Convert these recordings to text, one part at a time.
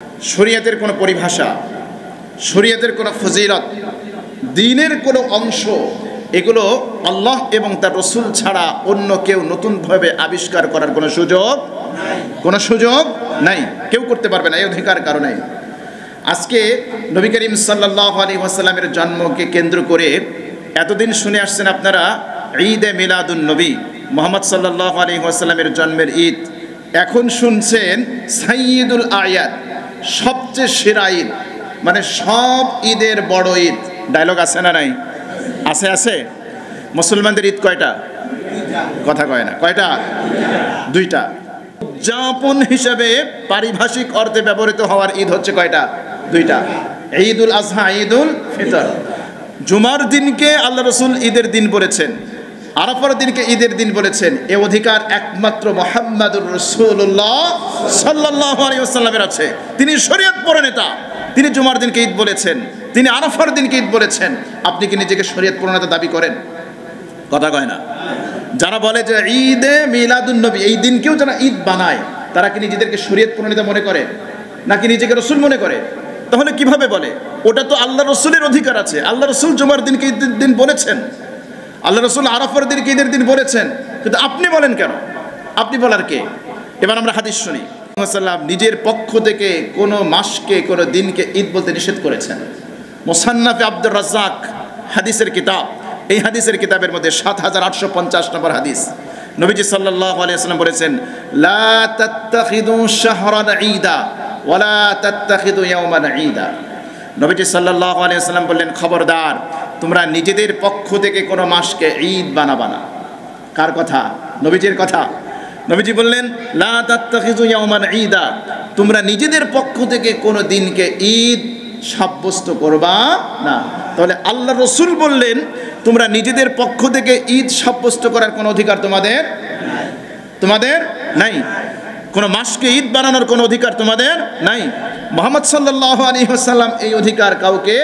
শরীয়তের কোনো পরিভাষা, শরীয়তের কোনো ফজিলত, দ্বীনের কোনো অংশ, এগুলো আল্লাহ এবং তার রসুল ছাড়া অন্য কেউ নতুনভাবে আবিষ্কার করার কোনো সুযোগ নাই। কেউ করতে পারবে না, এই অধিকার কারণে। আজকে নবী করিম সাল্লাল্লাহু আলাইহি ওয়াসাল্লামের জন্মকে কেন্দ্র করে এতদিন শুনে আসছেন আপনারা ঈদে মিলাদুন নবী, মুহাম্মদ সাল্লাল্লাহু আলাইহি ওয়াসাল্লামের জন্মের ঈদ। এখন শুনছেন সাইয়্যিদুল আয়াত, সবচেয়ে সেরা ঈদ, মানে সব ঈদের বড় ঈদ। ডায়লগ আছে না নাই? আছে। মুসলমানদের ঈদ কয়টা? কথা কয় না। কয়টা? দুইটা। উদযাপন হিসেবে পারিভাষিক অর্থে ব্যবহৃত হওয়ার ঈদ হচ্ছে কয়টা? দুইটা। ঈদুল আজহা, ঈদুল ফিতর। জুমার দিনকে আল্লাহ রসুল ঈদের দিন বলেছেন, আরাফার দিনকে ঈদের দিন বলেছেন। এ অধিকার একমাত্র মুহাম্মাদুর রাসূলুল্লাহ সাল্লাল্লাহু আলাইহি ওয়াসাল্লামের আছে। তিনি শরীয়ত প্রণেতা, তিনি জুমার দিনকে ঈদ বলেছেন, তিনি আরাফার দিনকে ঈদ বলেছেন। আপনি কি নিজেকে শরীয়ত প্রণেতা দাবি করেন? কথা কয় না। যারা বলে যে ঈদে মিলাদুন নবী, এই দিনকেও যারা ঈদ বানায়, তারা কি নিজেদেরকে শরীয়ত প্রণেতা মনে করে নাকি নিজেকে রসুল মনে করে? তাহলে কিভাবে বলে? ওটা তো আল্লাহ রসুলের অধিকার আছে। আল্লাহ রসুল জুমার দিনকে ঈদের দিন বলেছেন, আল্লাহ রসুল আরাফার দিনকে ঈদের দিন বলেছেন, কিন্তু আপনি বলেন কেন? আপনি বলার কে? এবার আমরা হাদিস শুনি। নিজের পক্ষ থেকে কোনো মাসকে, কোনো দিনকে ঈদ বলতে নিষেধ করেছেন। মুসান্নাফে আব্দুর রাজ্জাক হাদিসের কিতাব, এই হাদিসের কিতাবের মধ্যে ৭৮৫০ নম্বর হাদিস, নবীজি সাল্লাল্লাহু আলাইহি ওয়াসাল্লাম বলেছেন, লা তাত্তাখিদু শাহরান ঈদা ওয়ালা তাত্তাখিদু ইয়াওমান ঈদা। নবীজি সাল্লাল্লাহু আলাইহি ওয়াসাল্লাম বললেন, খবরদার, তোমরা নিজেদের পক্ষ থেকে কোনো মাসকে ঈদ বানাবা না। কার কথা? নবীজির কথা। নবীজি বললেন, লা তাত্তাখিযু ইয়াওমান ঈদা, তোমরা নিজেদের পক্ষ থেকে কোনো দিনকে ঈদ সাব্যস্ত করবা না। তাহলে আল্লাহ রসুল বললেন, তোমরা নিজেদের পক্ষ থেকে ঈদ সাব্যস্ত করার কোনো অধিকার তোমাদের নাই। কোনো মাসকে ঈদ বানানোর কোনো অধিকার তোমাদের নাই। মুহাম্মদ সাল্লাল্লাহু আলাইহি ওয়াসাল্লাম এই অধিকার কাউকে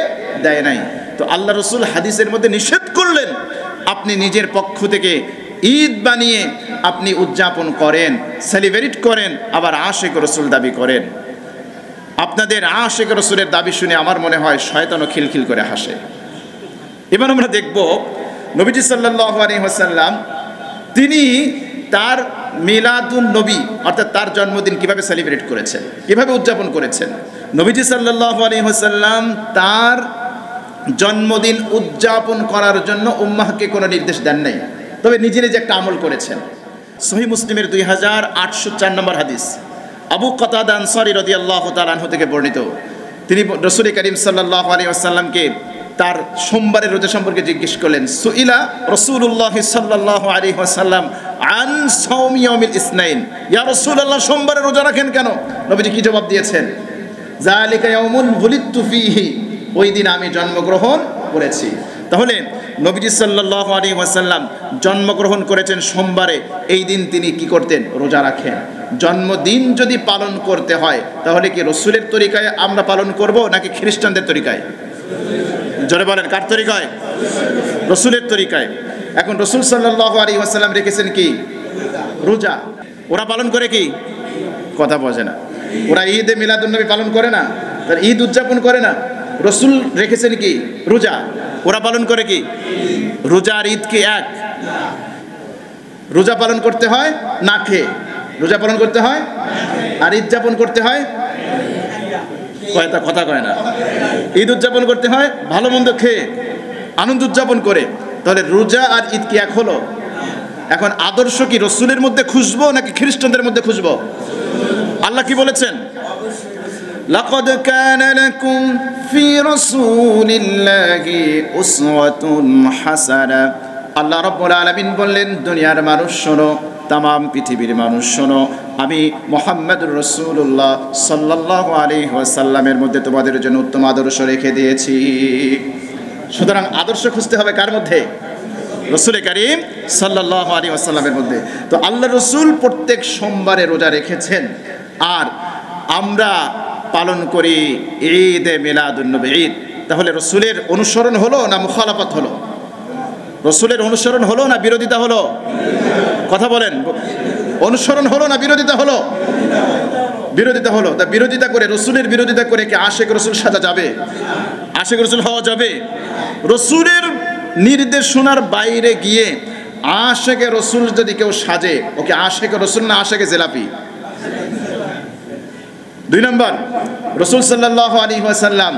দেয় নাই। তো আল্লাহ রসুল হাদিসের মধ্যে নিষেধ করলেন, আপনি নিজের পক্ষ থেকে ঈদ বানিয়ে আপনি উদযাপন করেন, সেলিব্রেট করেন, আবার আশিক রসুল দাবি করেন। আপনাদের আশিক রসুলের দাবি শুনে আমার মনে হয় শয়তানও খিলখিল করে হাসে। এবার আমরা দেখব নবীজি সাল্লাল্লাহু আলাইহি ওয়াসাল্লাম তিনি তার মিলাদুন নবী, অর্থাৎ তার জন্মদিন কিভাবে সেলিব্রেট করেছেন, কিভাবে উদযাপন করেছেন। নবীজি সাল্লাল্লাহু আলাইহি ওয়াসাল্লাম তার জন্মদিন উদযাপন করার জন্য উম্মাহকে কোনো নির্দেশ দেন নাই, তবে নিজে নিজে একটা আমল করেছেন। সহিহ মুসলিমের 2804 নম্বর হাদিস, আবু কাতাদা আনসারী রাদিয়াল্লাহু তাআলা আনহু থেকে বর্ণিত। তিনি রাসূল করিম সাল্লাল্লাহু আলাইহি ওয়াসাল্লামকে তার সোমবারের রোজা সম্পর্কে জিজ্ঞেস করলেন। সুইলা রাসূলুল্লাহ সাল্লাল্লাহু আলাইহি ওয়াসাল্লাম আন সাওমি ইয়াউমিল ইসনাইন, ইয়া রাসূলুল্লাহ, সোমবারের রোজা রাখেন কেন? নবীজি কি জবাব দিয়েছেন? যালিকা ইয়াউমুন বুলিতু ফীহি, ওই দিন আমি জন্মগ্রহণ করেছি। তাহলে নবীজি সাল্লাল্লাহু আলাইহি ওয়াসাল্লাম জন্মগ্রহণ করেছেন সোমবারে, এই দিন তিনি কি করতেন? রোজা রাখেন। জন্মদিন যদি পালন করতে হয় তাহলে কি রসুলের তরিকায় আমরা পালন করব নাকি খ্রিস্টানদের তরিকায়? জোরে বলেন, কার তরিকায়? রসুলের তরিকায়। এখন রসুল সাল্লাল্লাহু আলাইহি ওয়াসাল্লাম রেখেছেন কি? রোজা। ওরা পালন করে কি? কথা বোঝে না। ওরা ঈদে মিলাদুন নবী পালন করে না, তার ঈদ উদযাপন করে না। রসুল রেখেছেন কি? রোজা। ওরা পালন করে কি? রোজা আর ঈদ কি এক? রোজা পালন করতে হয় না খেয়ে, রোজা পালন করতে হয়, আর ঈদ যাপন করতে হয় কথা কয় না। ঈদ উদযাপন করতে হয় ভালো মন্দ খেয়ে, আনন্দ উদযাপন করে। তাহলে রোজা আর ঈদ কি এক হলো? এখন আদর্শ কি রসুলের মধ্যে খুঁজবো নাকি খ্রিস্টানদের মধ্যে খুঁজবো? আল্লাহ কি বলেছেন? লাকাদ কানা লাকুম ফি রাসূলিল্লাহি উসওয়াতুন হাসানা। আল্লাহ রাব্বুল আলামিন বললেন, দুনিয়ার মানুষ শোনো, তামাম পৃথিবীর মানুষ শোনো, আমি মুহাম্মদুর রাসূলুল্লাহ সাল্লাল্লাহু আলাইহি ওয়াসাল্লামের মধ্যে তোমাদের জন্য উত্তম আদর্শ রেখে দিয়েছি। সুতরাং আদর্শ খুঁজতে হবে কার মধ্যে? রসুল করিম সাল্লাল্লাহু আলাইহি ওয়াসাল্লামের মধ্যে। তো আল্লাহ রসুল প্রত্যেক সোমবারে রোজা রেখেছেন, আর আমরা পালন করি ঈদে মিলাদুন নবী, ঈদ। তাহলে রসুলের অনুসরণ হলো না মুখালাফত হলো? রসুলের অনুসরণ হলো না বিরোধিতা হলো? কথা বলেন, অনুসরণ হলো না বিরোধিতা হলো? বিরোধিতা হলো, তা বিরোধিতা করে, রসুলের বিরোধিতা করে কি আশেক রসুল সাজা যাবে? আশেক রসুল হওয়া যাবে? রসুলের নির্দেশনার বাইরে গিয়ে আশেকে রসুল যদি কেউ সাজে, ওকে আশেকে রসুল না আশেকে জেলাপি? 2 নম্বর, রসুল সাল্লাল্লাহু আলাইহি ওয়াসাল্লাম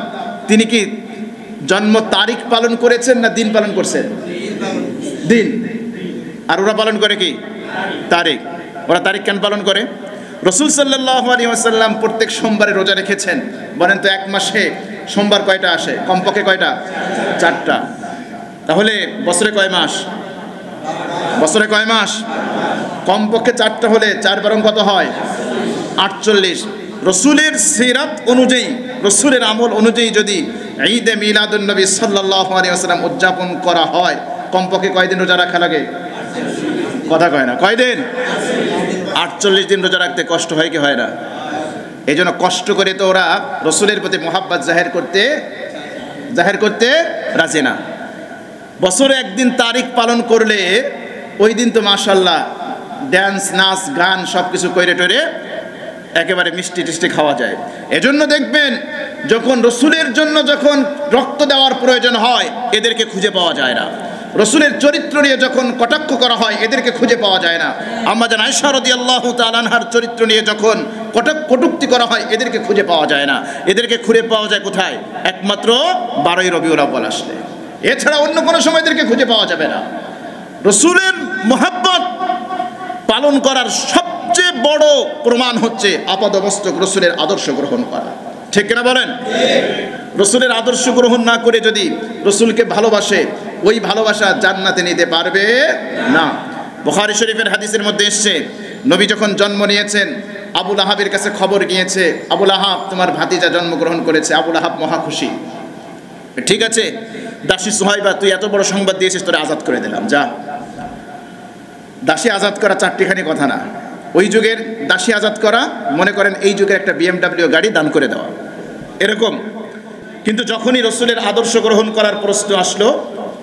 তিনি কি জন্ম তারিখ পালন করেছেন না দিন পালন করছেন? দিন। আর ওরা পালন করে কি? তারিখ। ওরা তারিখ কেন পালন করে? রসুল সাল্লাল্লাহু আলাইহি ওয়াসাল্লাম প্রত্যেক সোমবারে রোজা রেখেছেন। বলেন তো এক মাসে সোমবার কয়টা আসে? কমপক্ষে কয়টা? 4টা। তাহলে বছরে কয় মাস? বছরে কয় মাস? কমপক্ষে 4টা হলে 4 বারং কত হয়? 48। রসুলের সিরাত অনুযায়ী, রসুলের আমল অনুযায়ী যদি ঈদে মিলাদুন নবী সাল্লাল্লাহু আলাইহি ওয়াসাল্লাম উদযাপন করা হয়, কমপক্ষে কয়দিন রোজা রাখা লাগে? কথা কয় না, কয়দিন? 48 দিন রোজা রাখতে কষ্ট হয় কি হয় না? এই জন্য কষ্ট করে তো ওরা রসুলের প্রতি মোহাব্বত জাহের করতে রাজি না। বছরে একদিন তারিখ পালন করলে ওই দিন তো মাশাআল্লাহ ড্যান্স, নাচ, গান সব কিছু কইরে টরে একেবারে মিষ্টি টিষ্টি খাওয়া যায়। এজন্য দেখবেন যখন রসুলের জন্য যখন রক্ত দেওয়ার প্রয়োজন হয়, এদেরকে খুঁজে পাওয়া যায় না। রসুলের চরিত্র নিয়ে যখন কটাক্ষ করা হয়, এদেরকে খুঁজে পাওয়া যায় না। আম্মা জান আয়েশা রাদিয়াল্লাহু তাআলা আনহার চরিত্র নিয়ে যখন কটূক্তি করা হয়, এদেরকে খুঁজে পাওয়া যায় না। এদেরকে খুঁজে পাওয়া যায় কোথায়? একমাত্র 12ই রবিউল আউয়াল আসলে। এছাড়া অন্য কোনো সময় এদেরকে খুঁজে পাওয়া যাবে না। রসুলের মোহাব্বত পালন করার সবচেয়ে বড় প্রমাণ হচ্ছে আপাদমস্তক রসুলের আদর্শ গ্রহণ করা। ঠিক কিনা বলেন? রসুলের আদর্শ গ্রহণ না করে যদি রসুলকে ভালোবাসে, ওই ভালোবাসা জান্নাতে নিতে পারবে না। বুখারী শরীফের হাদিসের মধ্যে এসছে, নবী যখন জন্ম নিয়েছেন, আবু লাহাবের কাছে খবর গিয়েছে, আবু লাহাব তোমার ভাতিজা জন্মগ্রহণ করেছে। আবু লাহাব মহা খুশি। ঠিক আছে, দাসী সুহাইবা তুই এত বড় সংবাদ দিয়েছিস, তোরে আজাদ করে দিলাম, যা। দাসী আজাদ করা 4টিখানি কথা না। ওই যুগের দাসী আজাদ করা মনে করেন এই যুগের একটা BMW গাড়ি দান করে দেওয়া, এরকম। কিন্তু যখনই রসুলের আদর্শ গ্রহণ করার প্রশ্ন আসলো,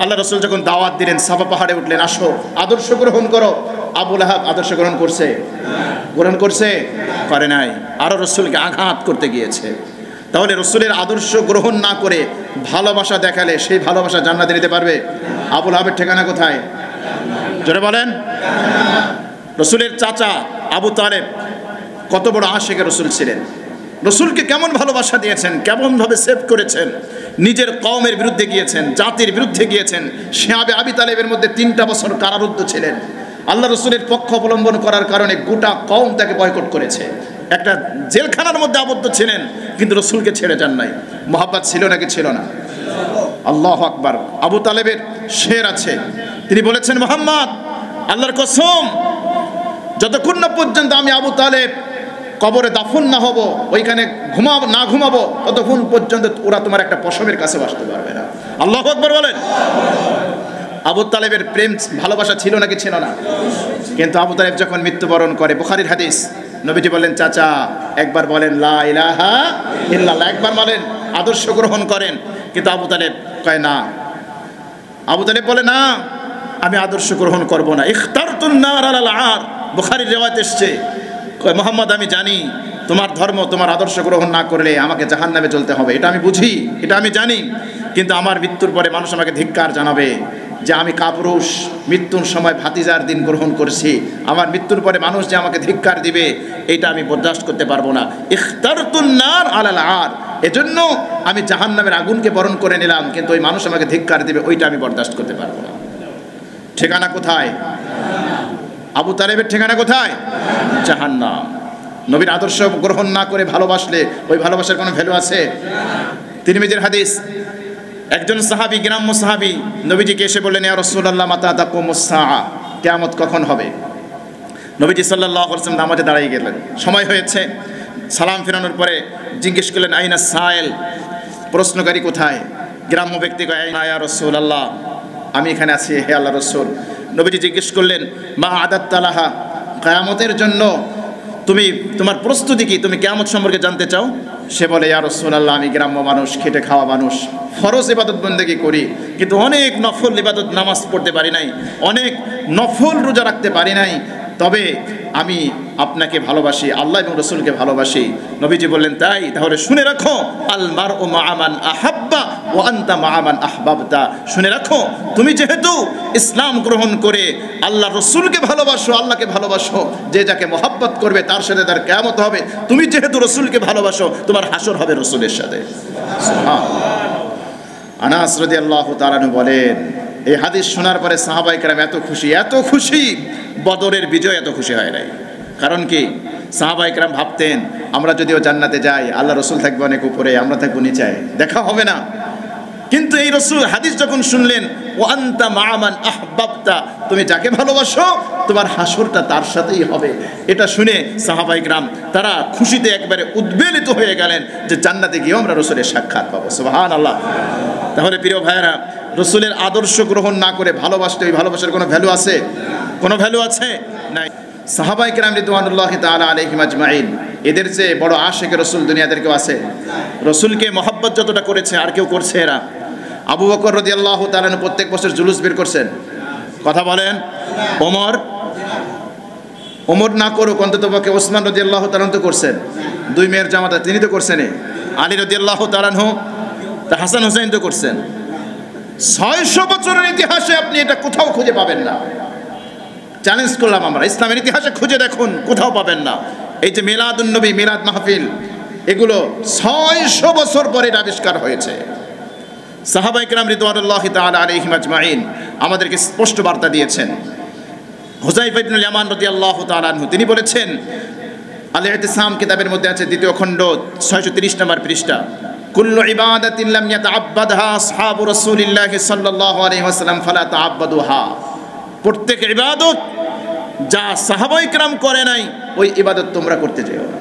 আল্লাহ রসুল যখন দাওয়াত দিলেন, সাফা পাহাড়ে উঠলেন, আসো আদর্শ গ্রহণ করো। আবু লাহাব আদর্শ গ্রহণ করছে? করে নাই। আরও রসুলকে আঘাত করতে গিয়েছে। তাহলে রসুলের আদর্শ গ্রহণ না করে ভালোবাসা দেখালে সেই ভালোবাসা জান্নাতে নিতে পারবে? আবু লাহাবের ঠিকানা কোথায়? জোরে বলেন। রসুলের চাচা আবু তালেব কত বড় আশিকে রসুল ছিলেন। রসুলকে কেমন ভালোবাসা দিয়েছেন, কেমনভাবে সেভ করেছেন। নিজের কওমের বিরুদ্ধে গিয়েছেন, জাতির বিরুদ্ধে গিয়েছেন। শিহাবে আবি তালেবের মধ্যে 3টা বছর কারারুদ্ধ ছিলেন। আল্লাহ রসুলের পক্ষ অবলম্বন করার কারণে গোটা কওম তাকে বয়কট করেছে। একটা জেলখানার মধ্যে আবদ্ধ ছিলেন, কিন্তু রসুলকে ছেড়ে যান নাই। মোহাব্বত ছিল নাকি ছিল না? আল্লাহু আকবার। আবু তালেবের শের আছে, তিনি বলেছেন, মুহাম্মদ আল্লাহর কসম, যতক্ষণ না পর্যন্ত আমি আবু তালেব কবরে দাফন না হব, ওইখানে ঘুমাবো, ততক্ষণ পর্যন্ত ওরা তোমার একটা পশমের কাছে আসতে পারবে না। আল্লাহু আকবার বলেন। আবু তালেবের প্রেম ভালোবাসা ছিল নাকি ছিল না? কিন্তু আবু তালেব যখন মৃত্যুবরণ করে, বুখারীর হাদিস, নবীজি বলেন, চাচা একবার বলেন লা ইলাহা ইল্লাল্লাহ, একবার বলেন, আদর্শ গ্রহণ করেন। কিন্তু আবু তালেব কয় না। আবু তালেব বলে, না আমি আদর্শ গ্রহণ করব না। ইখতারতুন নার আলাল আর, বুখারীর রিওয়ায়াত এসেছে, কয় মুহাম্মদ আমি জানি তোমার ধর্ম, তোমার আদর্শ গ্রহণ না করলে আমাকে জাহান্নামে জ্বলতে হবে, এটা আমি বুঝি, এটা আমি জানি। কিন্তু আমার মৃত্যুর পরে মানুষ আমাকে ধিক্কার জানাবে যে আমি কাপুরুষ, মৃত্যুর সময় ভাতিজার দিন গ্রহণ করছি। আমার মৃত্যুর পরে মানুষ যে আমাকে ধিক্কার দিবে, এটা আমি বরদাস্ত করতে পারবো না। ইখতারতুন নার আলাল আর, এজন্য আমি জাহান্নামের আগুনকে বরণ করে নিলাম, কিন্তু ওই মানুষ আমাকে ধিক্কার দিবে, ওইটা আমি বরদাস্ত করতে পারবো না। ঠিকানা কোথায়? আবু তালেবের ঠিকানা কোথায়? জাহান্নাম। নবীর আদর্শ গ্রহণ না করে ভালোবাসলে ওই ভালোবাসার কোনো ভ্যালু আছে? তিরমিজির হাদিস, একজন সাহাবী, গ্রাম্য সাহাবী, নবীজিকে এসে বললেন, ইয়া রাসূলুল্লাহ মাতা তাকুমুস সাআ, কিয়ামত কখন হবে? নবীজি সাল্লাল্লাহু আলাইহি ওয়াসাল্লাম নামাজে দাঁড়িয়ে গেলেন, সময় হয়েছে। সালাম ফেরানোর পরে জিজ্ঞেস করলেন, আইনা সাইল, প্রশ্নকারী কোথায়? গ্রাম্য ব্যক্তি কয়, আইনা ইয়া রাসূলুল্লাহ, আমি এখানে আছি হে আল্লাহর রাসূল। নবীজি জিজ্ঞেস করলেন, মা আদাত্তা লাহা, কিয়ামতের জন্য তোমার প্রস্তুতি কি? তুমি কিয়ামত সম্পর্কে জানতে চাও? সে বলে, ইয়া রাসূলুল্লাহ, আমি গ্রাম্য মানুষ, খেটে খাওয়া মানুষ, ফরজ ইবাদত বন্দেগী করি, কিন্তু অনেক নফল ইবাদত, নামাজ পড়তে পারি নাই, অনেক নফল রোজা রাখতে পারি নাই, তবে আমি আপনাকে ভালোবাসি, আল্লাহ এবং রসুলকে ভালোবাসি। নবীজি বললেন তাই? তাহলে শুনে রাখো, আল মারউ মা'a মান আহাব্বা ওয়া আনতা মা'a মান আহবাবতা। শুনে রাখো, তুমি যেহেতু ইসলাম গ্রহণ করে আল্লাহ রসুলকে ভালোবাসো, আল্লাহকে ভালোবাসো, যে যাকে মহাব্বত করবে তার সাথে তার কিয়ামত হবে। তুমি যেহেতু রসুলকে ভালোবাসো, তোমার হাসর হবে রসুলের সাথে। আনাস রাদিয়াল্লাহু তাআলা বলেন, এই হাদিস শোনার পরে সাহাবায়ে কেরাম এত খুশি, বদরের বিজয় এত খুশি হয় নাই। কারণ কি? সাহাবায়ে কেরাম ভাবতেন আমরা যদিও জান্নাতে যাই, আল্লাহ রসুল থাকবে অনেক উপরে, আমরা থাকবো নিচে, দেখা হবে না। কিন্তু এই রসুল হাদিস যখন শুনলেন, ওয়া আনতা মা'a মান আহবাবতা, তুমি যাকে ভালোবাসো তোমার হাসরটা তার সাথেই হবে, এটা শুনে সাহাবায়ে কেরাম তারা খুশিতে একবারে উদ্বেলিত হয়ে গেলেন যে জান্নাতে গিয়েও আমরা রসুলের সাক্ষাৎ পাবো। সুবহানাল্লাহ। তাহলে প্রিয় ভাইয়েরা, রসুলের আদর্শ গ্রহণ না করে ভালোবাসতে, ওই ভালোবাসার কোনো ভ্যালু আছে? কোনো ভ্যালু আছে? নাই। সাহাবায়ে কেরাম রিদওয়ানুল্লাহি তাআলা আলাইহিম আজমাইন, এদের যে বড় আশিকে রসুল দুনিয়াদের কেউ আছে? রসুলকে মহব্বত যতটা করেছে আর কেউ করছে এরা? আবু বকর রাদিয়াল্লাহু তাআলা প্রত্যেক বছর জুলুস বের করছেন, কথা বলেন। ওমর না করুক, অন্তত পক্ষে ওসমান রাদিয়াল্লাহু তাআলা তো করছেন, দুই মেয়ের জামাতা তিনি তো করছেন। আলী রাদিয়াল্লাহু তাআলা, তা হাসান হুসাইন তো করছেন। 600 বছরের ইতিহাসে আপনি এটা কোথাও খুঁজে পাবেন না। চ্যালেঞ্জ করলাম আমরা, ইসলামের ইতিহাসে খুঁজে দেখুন, কোথাও পাবেন না। এই যে মিলাদুন নবী, মিলাদ মাহফিল, এগুলো 600 বছর পরে আবিষ্কার হয়েছে। সাহাবায়ে কেরাম রিদওয়ানুল্লাহি তাআলা আলাইহিম আজমাইন আমাদেরকে স্পষ্ট বার্তা দিয়েছেন। হুযায়ফা ইবনুল ইয়ামান রাদিয়াল্লাহু তাআলা আনহু তিনি বলেছেন, আল ইতিসাম কিতাবের মধ্যে আছে, দ্বিতীয় খণ্ড 630 নম্বর পৃষ্ঠা, কুল্লু ইবাদাতিন লাম ইয়াতাআব্বাদহা আসহাবু রাসূলিল্লাহি সাল্লাল্লাহু আলাইহি ওয়াসাল্লাম ফালা তাআব্বাদুহা। প্রত্যেক ইবাদত যা সাহাবায়ে কেরাম করে নাই, ওই ইবাদত তোমরা করতে যেও না।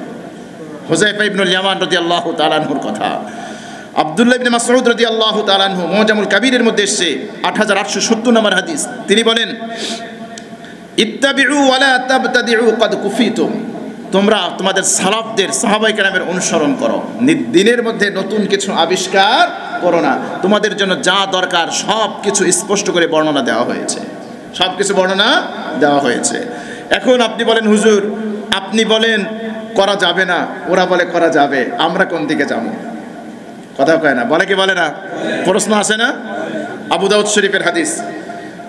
হুযায়ফা ইবনুল ইয়ামান রাদিয়াল্লাহু তাআলা আনহুর কথা। আব্দুল্লাহ ইবনে মাসউদ রাদিয়াল্লাহু তাআলা আনহু মুজামুল কাবীরের মধ্যে এসেছে 8870 নম্বর হাদিস, তিনি বলেন, ইত্তাবিউ ওয়া লা তাবতাদিউ ক্বাদ কুফিতুম। তোমরা তোমাদের সালাফদের, সাহাবায়ে কেরামের অনুসরণ করো, দিনের মধ্যে নতুন কিছু আবিষ্কার করো না। তোমাদের জন্য যা দরকার সব কিছু স্পষ্ট করে বর্ণনা দেওয়া হয়েছে, সব কিছু বর্ণনা দেওয়া হয়েছে। এখন আপনি বলেন হুজুর, আপনি বলেন করা যাবে না, ওরা বলে করা যাবে, আমরা কোন দিকে যাবো? কথা কয় না, বলে কি বলে না? প্রশ্ন আসে না? আবু দাউদ শরীফের হাদিস,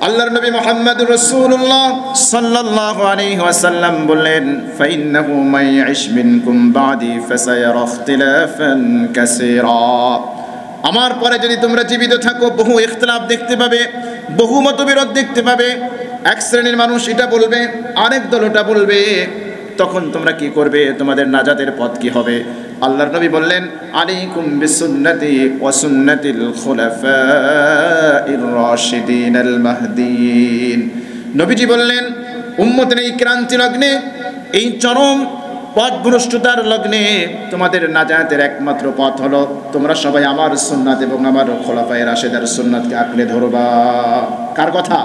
আল্লাহর নবী মুহাম্মদুর রাসূলুল্লাহ সাল্লাল্লাহু আলাইহি ওয়াসাল্লাম বললেন, ফাইন্নাহু মাইয়াইশ মিনকুম বাদি ফাসায়ারা ইখতিলাফান কাসীরা। আমার পরে যদি তোমরা জীবিত থাকো, বহু ইখতিলাফ দেখতে পাবে, বহু মতবিরোধ দেখতে পাবে। এক শ্রেণীর মানুষ এটা বলবে, আরেক দল ওটা বলবে, তখন তোমরা কি করবে? তোমাদের নাজাতের পথ কি হবে? আল্লাহর নবী বললেন, আলাইকুম বিসুন্নতি ওয়া সুন্নাতিল খুলাফাইর রাশিদিনাল মাহদিয়িন। নবীজি বললেন, উম্মতের এই ক্রান্তি লগ্নে, এই চরম পথভ্রষ্টতার লগ্নে তোমাদের নাজাতের একমাত্র পথ হলো তোমরা সবাই আমার সুন্নাত এবং আমার খোলাফায়ে রাশেদার সুন্নাতকে আঁকড়ে ধরবা। কার কথা?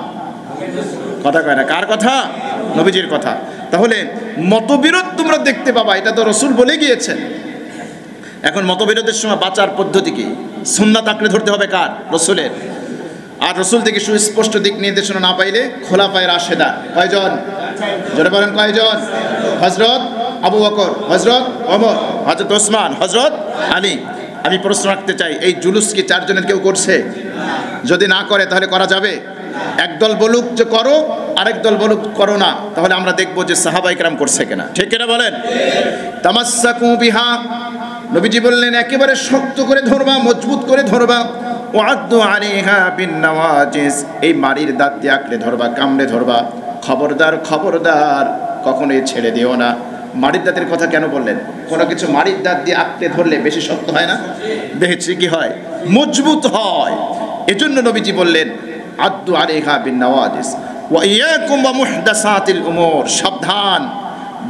কথা কয় না, কার কথা? নবীজির কথা। তাহলে মতবিরোধ তোমরা দেখতে পাবা, এটা তো রাসূল বলে গিয়েছেন। এখন মতবিরোধের সময় বাঁচার পদ্ধতি কি? সুন্নাত আঁকড়ে ধরতে হবে কার? রাসূলের। আর রাসূল থেকে সুস্পষ্ট দিক নির্দেশনা না পাইলে খোলাফায়ে রাশেদা কয়জন? জোরে বলেন কয়জন? হযরত আবু বকর, হযরত ওমর, হযরত ওসমান, হযরত আলী। আমি প্রশ্ন রাখতে চাই, এই জুলুস কি চারজনের কেউ করছে? যদি না করে তাহলে করা যাবে? একদল বলুক যে করো, আরেক দল বলুক করো না, তাহলে আমরা দেখবো যে সাহাবায়ে কেরাম করছে কিনা। ঠিক কিনা বলেন? তামাসসাকু বিহা, নবীজি বললেন একেবারে শক্ত করে ধরবা, মজবুত করে ধরবা। ওয়াদ্দু আলাইহা বিন নওয়াজিজ, এই মাড়ির দাঁত দিয়ে আঁকড়ে ধরবা, কামড়ে ধরবা। খবরদার, খবরদার, কখনোই ছেড়ে দিও না। মাড়ির দাঁতের কথা কেন বললেন? কোনো কিছু মাড়ির দাঁত দিয়ে আঁকড়ে ধরলে বেশি শক্ত হয় না, বেশি কি হয়? মজবুত হয়। এজন্য নবীজি বললেন, আদ্দু আলাইহা বিন নওয়াজিজ ওয়া ইয়াকুম ওয়া মুহদাসাতিল উমুর, সাবধান,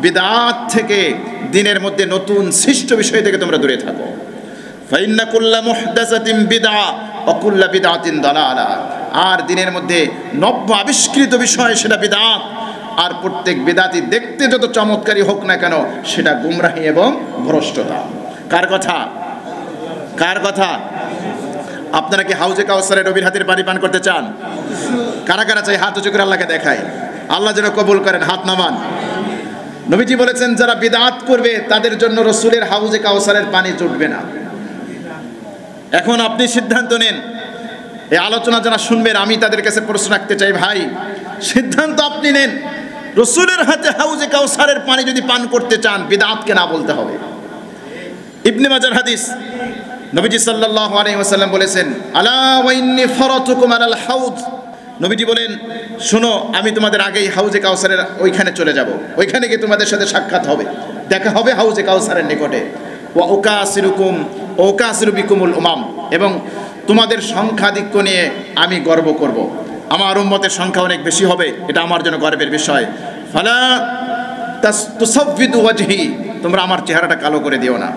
বিদআত থেকে, দিনের মধ্যে নতুন সৃষ্ট বিষয় থেকে তোমরা দূরে থাকো। ফাইন্না কুল্লা মুহদাসাতিন বিদআ ওয়া কুল্লা বিদআতিন দালালা, আর দিনের মধ্যে নব্য আবিষ্কৃত বিষয় সেটা বিদআত, আর প্রত্যেক বিদআতই দেখতে যত চমৎকারী হোক না কেন সেটা গুমরাহি এবং ভ্রষ্টতা। কার কথা? কার কথা? আপনারা কি হাউজে কাউসারে নবীর হাতের পানি পান করতে চান? কারা কারা চাই? হাত উঁচু করে আল্লাহকে দেখায়। আল্লাহ যেন কবুল করেন, হাত নামান। নবীজি বলেছেন যারা বিদআত করবে তাদের জন্য রসুলের হাউজে কাউসারের পানি জুটবে না। এখন আপনি সিদ্ধান্ত নেন, এই আলোচনা যারা শুনবেন আমি তাদের কাছে প্রশ্ন রাখতে চাই, ভাই সিদ্ধান্ত আপনি নেন, রসুলের হাতে হাউজে কাউসারের পানি যদি পান করতে চান বিদআতকে না বলতে হবে। ইবনে মাজার হাদিস, নবীজি সাল্লাল্লাহু আলাইহি ওয়াসাল্লাম বলেছেন আলা ওয়া ইন্নী ফারাতুকুম আলাল হাউজ, নবীজি বলেন শোনো আমি তোমাদের আগেই হাউজে কাউসারের ওইখানে চলে যাব, ওইখানে গিয়ে তোমাদের সাথে সাক্ষাৎ হবে, দেখা হবে হাউজে কাউসারের নিকটে। ওয়া উকাসিরুকুম উকাসিরু বিকুমুল উমাম, এবং তোমাদের সংখ্যাধিক্য নিয়ে আমি গর্ব করব, আমার উম্মতের সংখ্যা অনেক বেশি হবে, এটা আমার জন্য গর্বের বিষয়। ফালা তুসাফিদু ওয়াজহি, তোমরা আমার চেহারাটা কালো করে দিও না,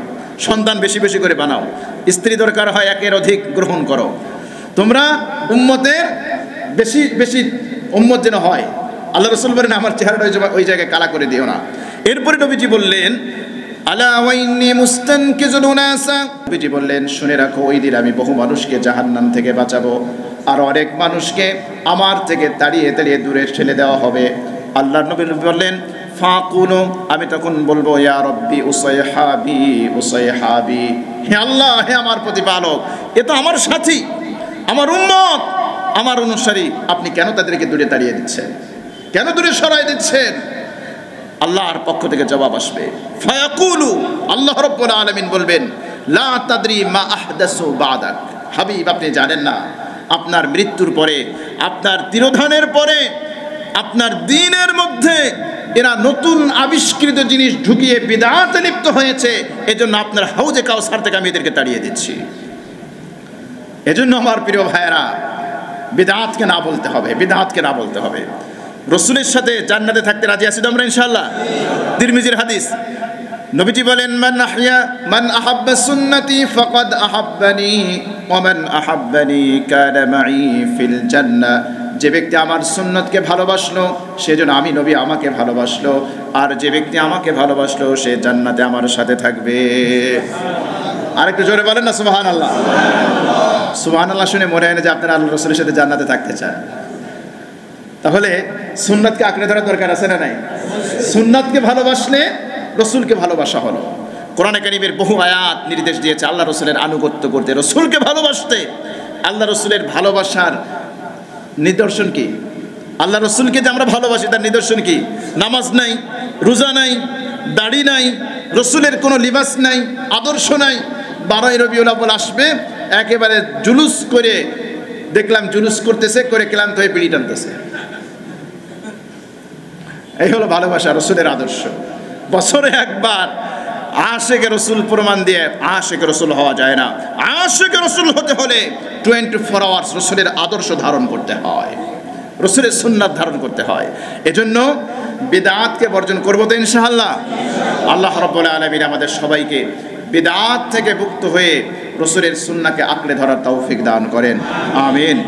সন্তান বেশি বেশি করে বানাও, স্ত্রী দরকার হয় একের অধিক গ্রহণ করো, তোমরা উম্মতের বেশি বেশি উম্মত যেন হয়। আল্লাহ রসুল বলেন আমার চেহারাটা ওই জায়গায় কালা করে দিও না। এরপরে নবীজি বললেন আলা ওয়া ইন্নী মুস্তানকিজুল উনাসা, নবীজি বললেন শুনে রাখো ওই দিন আমি বহু মানুষকে জাহান্নাম থেকে বাঁচাবো, আর অনেক মানুষকে আমার থেকে তাড়িয়ে তাড়িয়ে দূরে ঠেলে দেওয়া হবে। আল্লাহ নবী বললেন ফাকুনু, আমি তখন বলবো ইয়া রব্বি উসাইহাবি উসাইহাবি, হে আল্লাহ হে আমার প্রতিপালক, এ তো আমার সাথী, আমার উম্মত, আমার অনুসারী, আপনি কেন তাদেরকে দূরে তাড়িয়ে দিচ্ছেন, কেন দূরে সরাই দিচ্ছেন? আল্লাহর পক্ষ থেকে জবাব আসবে, ফায়াকুলু, আল্লাহ রাব্বুল আলামিন বলবেন লা তাদরি মা আহদাসু বাদাক, হাবিব আপনি জানেন না আপনার মৃত্যুর পরে, আপনার তিরোধানের পরে, আপনার দ্বীনের মধ্যে এরা নতুন আবিষ্কৃত জিনিস ঢুকিয়ে বিদআতে লিপ্ত হয়েছে, এজন্য আপনার হাউজে কাউসার থেকে আমি এদেরকে তাড়িয়ে দিচ্ছি। এজন্য আমার প্রিয় ভাইয়েরা বিদআতকে না বলতে হবে, বিদআতকে না বলতে হবে। রসুলের সাথে জান্নাতে থাকতে রাজি আছি তো আমরা ইনশাআল্লাহ? তিরমিজির হাদিস, নবীজি বলেন মান আহাব্বা সুন্নতি ফাকাদ আহাব্বানি ওয়া মান আহাব্বানি কানা মাই ফিল জান্নাহ, যে ব্যক্তি আমার সুন্নতকে ভালোবাসলো সেজন্য আমি নবী আমাকে ভালোবাসলো, আর যে ব্যক্তি আমাকে ভালোবাসলো সে জান্নাতে আমার সাথে থাকবে। আরেকটু জোরে বলেন না সুবহানাল্লাহ। সুবহানাল্লাহ শুনে মনে হয় না যে আপনারা আল্লাহ রসুলের সাথে জান্নাতে থাকতে চান। তাহলে সুন্নাতকে আঁকড়ে ধরার দরকার আছে না নাই? সুন্নাতকে ভালোবাসলে রসুলকে ভালোবাসা হলো। কোরআনে কারীমের বহু আয়াত নির্দেশ দিয়েছে আল্লাহ রসুলের আনুগত্য করতে, রসুলকে ভালোবাসতে। আল্লাহ রসুলের ভালোবাসার নিদর্শন কি? আল্লাহ রসুলকে যে আমরা ভালোবাসি তার নিদর্শন কি? নামাজ নাই, রোজা নাই, দাড়ি নাই, রসুলের কোনো লিবাস নাই, আদর্শ নাই। 12ই রবিউল আউয়াল আসবে, একেবারে জুলুস করে দেখলাম, জুলুস করতেছে, করে ক্লান্ত হয়ে বিড়ি টানতেছে। এই হলো ভালোবাসা, রসুলের আদর্শ। বছরে একবার আশিকে রসুল প্রমাণ দিয়ে আশিকে রসুল হওয়া যায় না। আশিকে রসুল হতে হলে 24 আওয়ার্স রসুলের আদর্শ ধারণ করতে হয়, রসুলের সুন্নাত ধারণ করতে হয়। এজন্য বিদআতকে বর্জন করবো তো ইনশাআল্লাহ। আল্লাহ রাব্বুল আলামিন আমাদের সবাইকে বিদআত থেকে মুক্ত হয়ে রসুলের সুন্নাহকে আঁকড়ে ধরার তৌফিক দান করেন, আমিন।